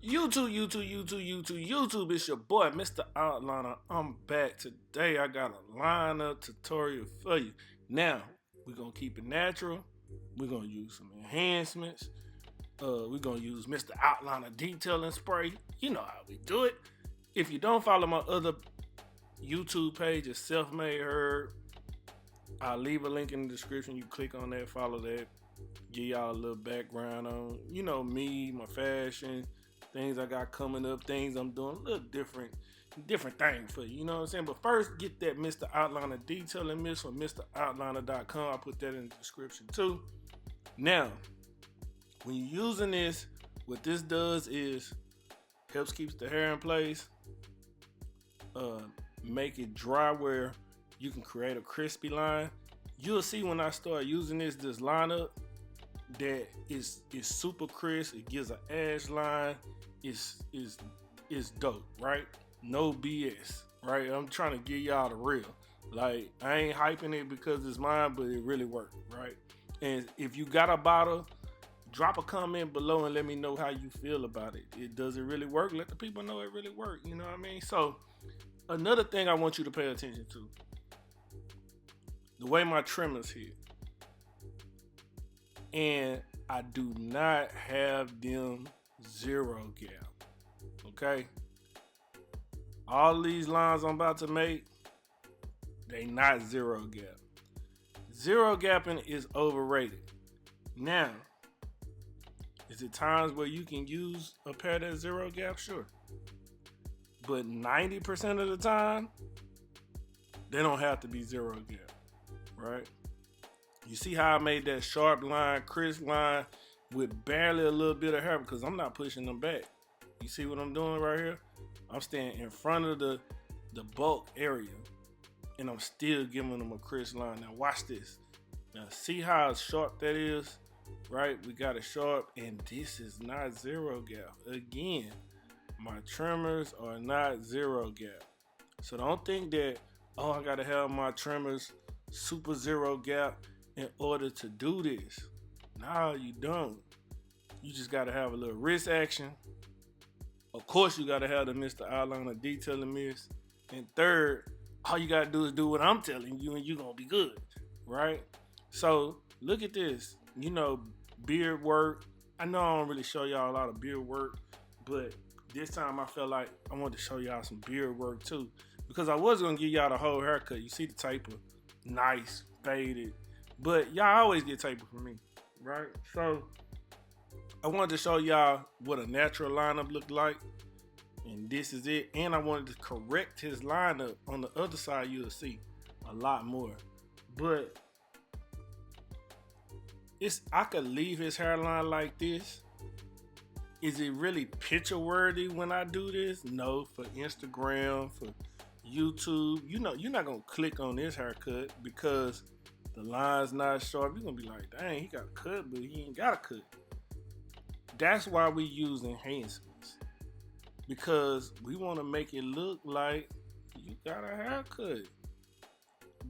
YouTube. It's your boy, Mr. Outliner. I'm back. Today I got a lineup tutorial for you. Now, we're going to keep it natural. We're going to use some enhancements. We're going to use Mr. Outliner detailing spray. You know how we do it. If you don't follow my other YouTube page, it's Self-Made Herb. I'll leave a link in the description. You click on that, follow that. Give y'all a little background on, me, my fashion, things I got coming up, things I'm doing, a little different things for you, you know what I'm saying? But first, get that Mr. Outliner detailing mist from MrOutliner.com. I'll put that in the description too. Now, when you're using this, what this does is helps keeps the hair in place, make it dry where you can create a crispy line. You'll see when I start using this lineup that is super crisp. It gives an ash line. It's dope, right? No BS, right? I'm trying to give y'all the real. Like, I ain't hyping it because it's mine, but it really worked, right? And if you got a bottle, drop a comment below and let me know how you feel about it. Does it really work? Let the people know it really worked. You know what I mean? So another thing I want you to pay attention to, the way my trimmers hit. And I do not have them zero gap. Okay? All these lines I'm about to make, they not zero gap. Zero gapping is overrated. Now, is it times where you can use a pair that's zero gap? Sure. But 90% of the time, they don't have to be zero gap, right? You see how I made that sharp line, crisp line with barely a little bit of hair because I'm not pushing them back. You see what I'm doing right here? I'm staying in front of the bulk area and I'm still giving them a crisp line. Now watch this. Now see how sharp that is, right? We got it sharp and this is not zero gap. Again, my trimmers are not zero gap. So don't think that, oh, I gotta have my trimmers super zero gap in order to do this. No, you don't. You just gotta have a little wrist action. Of course, you gotta have the Mr. Outliner detailing mist. And third, all you gotta do is do what I'm telling you and you're gonna be good, right? So look at this, beard work. I know I don't really show y'all a lot of beard work, but this time I felt like I wanted to show y'all some beard work too, because I was gonna give y'all the whole haircut. You see the taper, nice, faded, but y'all always get taper from me, right? So I wanted to show y'all what a natural lineup looked like, and this is it. And I wanted to correct his lineup on the other side. You'll see a lot more, but I could leave his hairline like this. Is it really picture worthy when I do this? No, for Instagram, for YouTube, you're not gonna click on this haircut because the line's not sharp. You're gonna be like, dang, he got a cut, but he ain't got a cut. That's why we use enhancements, because we want to make it look like you got a haircut.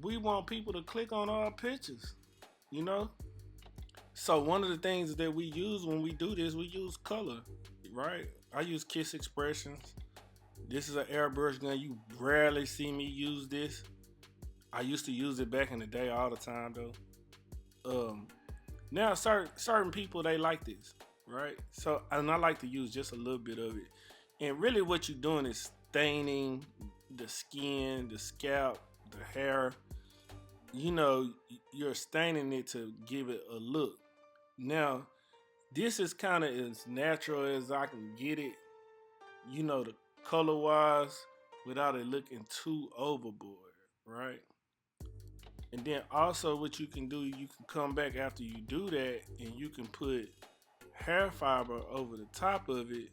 We want people to click on our pictures, So one of the things that we use when we do this, we use color, right? I use Kiss Expressions. This is an airbrush gun. You rarely see me use this. I used to use it back in the day all the time though. Now certain people, they like this, right? So, and I like to use just a little bit of it. And really what you're doing is staining the skin, the scalp, the hair. You're staining it to give it a look. Now, this is kind of as natural as I can get it, the color wise, without it looking too overboard, right? And then also what you can do, you can come back after you do that and you can put hair fiber over the top of it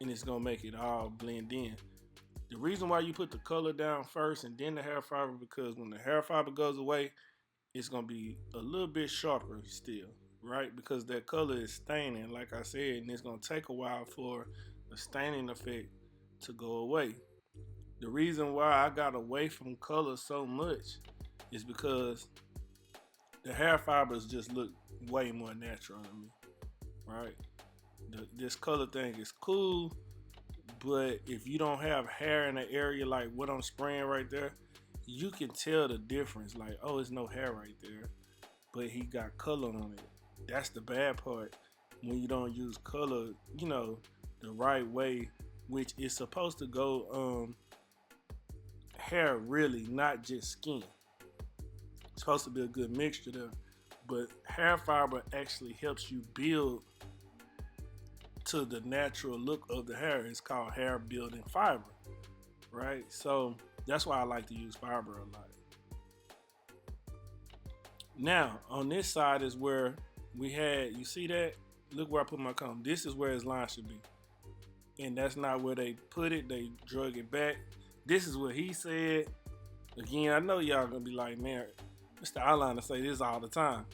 and it's gonna make it all blend in. The reason why you put the color down first and then the hair fiber, because when the hair fiber goes away, it's gonna be a little bit sharper still, right? Because that color is staining, like I said, and it's gonna take a while for the staining effect to go away. The reason why I got away from color so much is because the hair fibers just look way more natural to me, right? This color thing is cool, but if you don't have hair in the area like what I'm spraying right there, you can tell the difference. Like, oh, it's no hair right there, but he got color on it. That's the bad part when you don't use color, the right way, which is supposed to go hair really, not just skin. It's supposed to be a good mixture there, but hair fiber actually helps you build to the natural look of the hair. It's called hair building fiber, right? So that's why I like to use fiber a lot. Now on this side is where we had, you see that? Look where I put my comb. This is where his line should be, and that's not where they put it. They drug it back. This is what he said. Again, I know y'all gonna be like, man, Mr. Eyeliner say this all the time.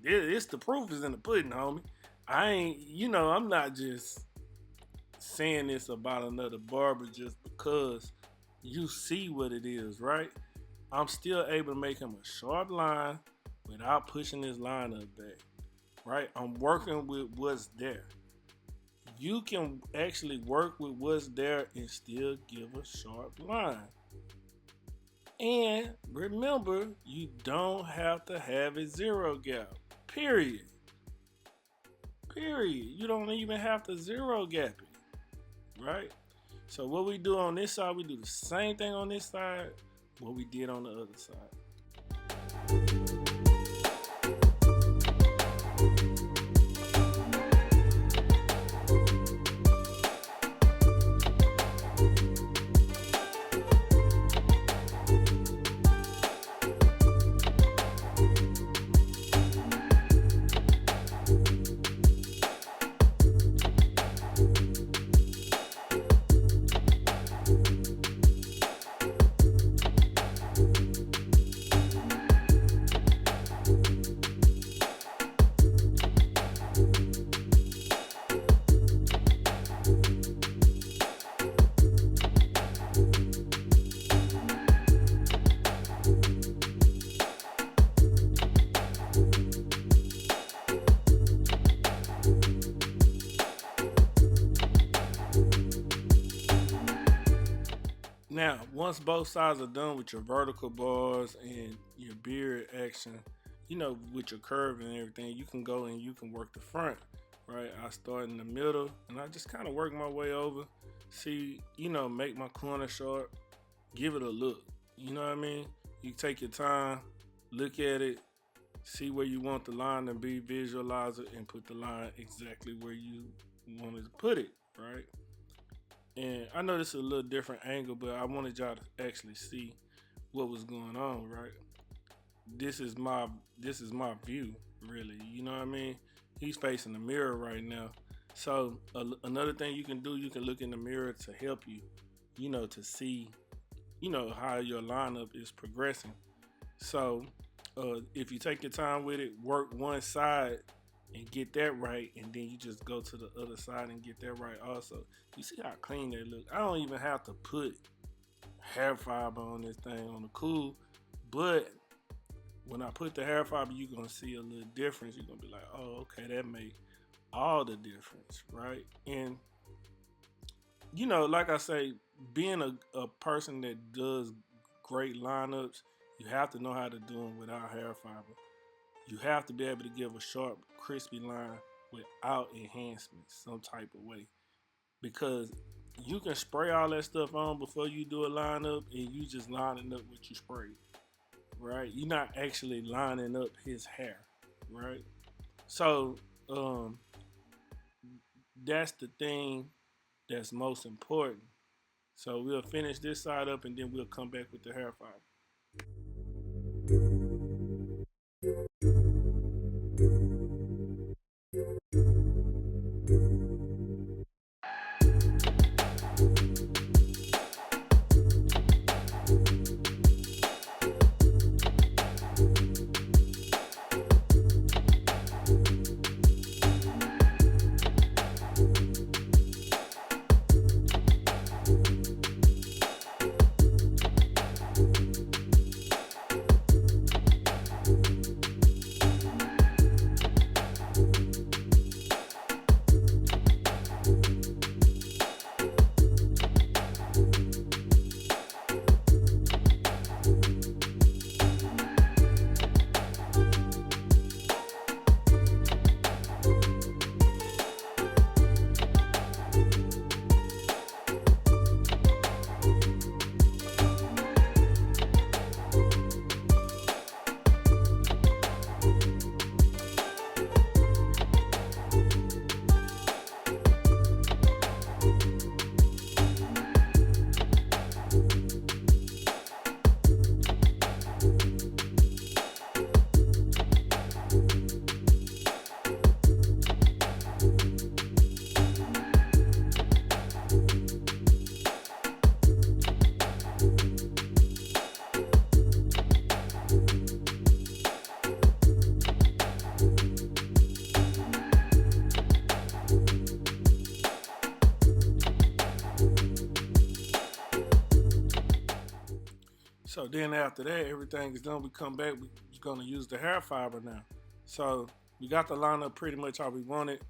It's the proof is in the pudding, homie. I ain't, I'm not just saying this about another barber just because you see what it is, right? I'm still able to make him a sharp line without pushing his line up back, right? I'm working with what's there. You can actually work with what's there and still give a sharp line. And remember, you don't have to have a zero gap, period. You don't even have to zero gap it, right? So what we do on this side, we do the same thing on this side, what we did on the other side. Now, once both sides are done with your vertical bars and your beard action, with your curve and everything, you can go and you can work the front, right? I start in the middle and I just kind of work my way over. See, make my corner sharp, give it a look. You know what I mean? You take your time, look at it, see where you want the line to be, visualize it, and put the line exactly where you wanted to put it, right? And I know this is a little different angle, but I wanted y'all to actually see what was going on, right? This is my view, really. You know what I mean? He's facing the mirror right now. So another thing you can do, you can look in the mirror to help you, to see, how your lineup is progressing. So if you take your time with it, work one side and get that right, and then you just go to the other side and get that right also. You see how clean they look? I don't even have to put hair fiber on this thing on the cool, but when I put the hair fiber, you're gonna see a little difference. You're gonna be like, oh, okay, that made all the difference, right? And like I say, being a person that does great lineups, you have to know how to do them without hair fiber. You have to be able to give a sharp, crispy line without enhancements some type of way. Because you can spray all that stuff on before you do a lineup and you just lining up what you sprayed, right? You're not actually lining up his hair, right? So that's the thing that's most important. So we'll finish this side up and then we'll come back with the hair fiber. So then after that, everything is done. We come back. We're gonna use the hair fiber now. So we got the line up pretty much how we want it.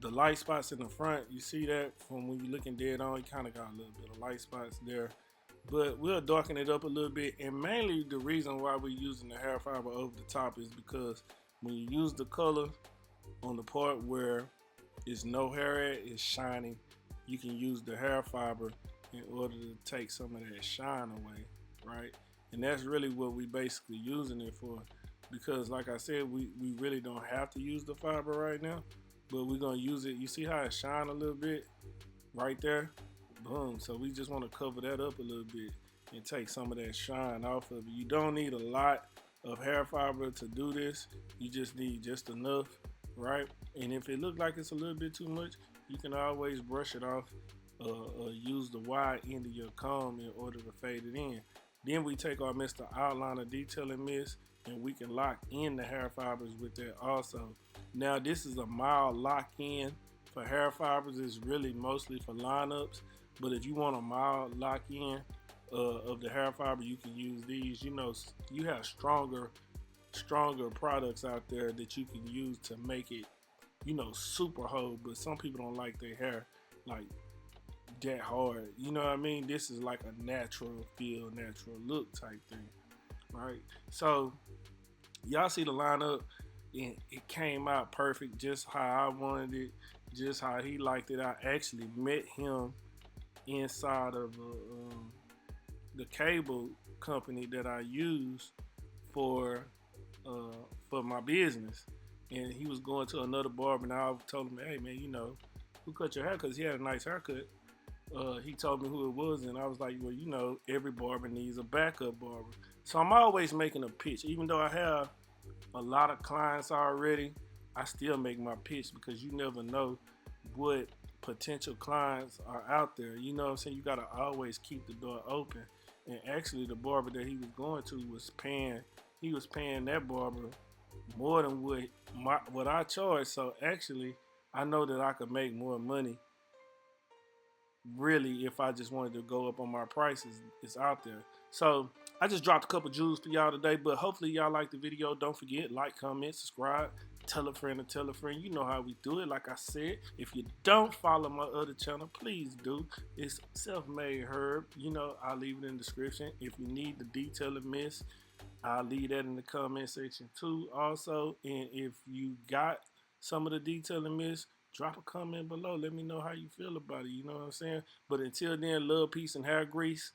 The light spots in the front, you see that from when you're looking dead on, you kind of got a little bit of light spots there. But we'll darken it up a little bit. And mainly the reason why we're using the hair fiber over the top is because when you use the color on the part where it's no hair at, it's shiny, you can use the hair fiber in order to take some of that shine away, right? And that's really what we basically using it for, because like I said, we really don't have to use the fiber right now, but we're gonna use it. You see how it shine a little bit right there? Boom. So we just want to cover that up a little bit and take some of that shine off of it. You don't need a lot of hair fiber to do this. You just need just enough, right? And if it looks like it's a little bit too much, you can always brush it off, use the wide end of your comb in order to fade it in. Then we take our Mr. Outliner Detailing Mist and we can lock in the hair fibers with that also. Now this is a mild lock in for hair fibers. It's really mostly for lineups, but if you want a mild lock in of the hair fiber, you can use these. You know, you have stronger products out there that you can use to make it, you know, super hold, but some people don't like their hair like that hard. You know what I mean? This is like a natural feel, natural look type thing, right? So y'all see the lineup, and it came out perfect, just how I wanted it, just how he liked it. I actually met him inside of the cable company that I use for my business, and he was going to another barber, and I told him, hey man, you know, who cut your hair? Because he had a nice haircut. He told me who it was, and I was like, well, you know, every barber needs a backup barber. So I'm always making a pitch. Even though I have a lot of clients already, I still make my pitch, because you never know what potential clients are out there. You know what I'm saying? You got to always keep the door open. And actually the barber that he was going to was paying that barber more than what I charge. So actually I know that I could make more money really if I just wanted to go up on my prices. It's out there. So I just dropped a couple jewels for y'all today, but hopefully y'all like the video. Don't forget, like, comment, subscribe, tell a friend to tell a friend. You know how we do it. Like I said, if you don't follow my other channel, please do. It's Self-Made Herb. You know, I'll leave it in the description. If you need the detailing mist, I'll leave that in the comment section too also. And if you got some of the detailing mist, drop a comment below. Let me know how you feel about it. You know what I'm saying? But until then, love, peace, and hair grease.